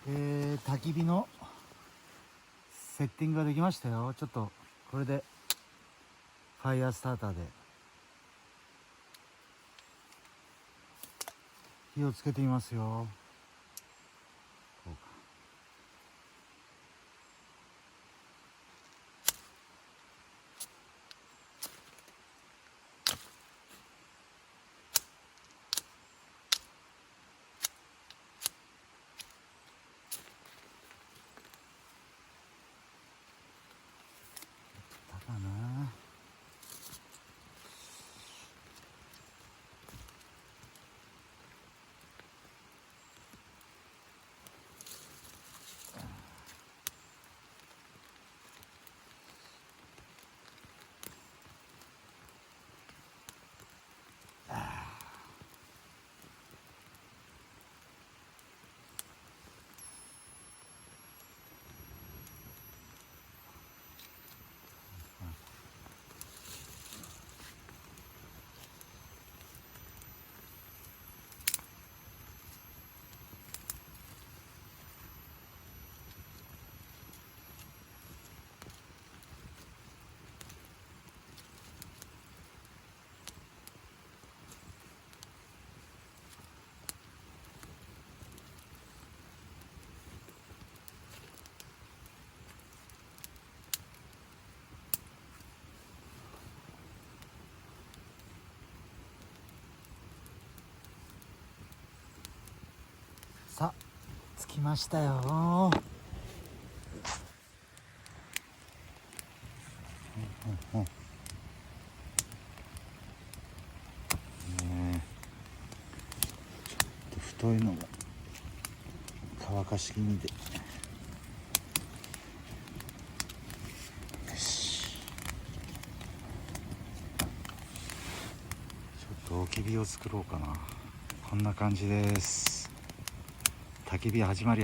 焚き火のセッティングができましたよ。ちょっとこれでファイヤースターターで火をつけてみますよ。こうか。だかな。さあ着きましたよ。太いのが乾かし気味で、よし、ちょっと焚き火を作ろうかな。こんな感じです。焚き火始まり。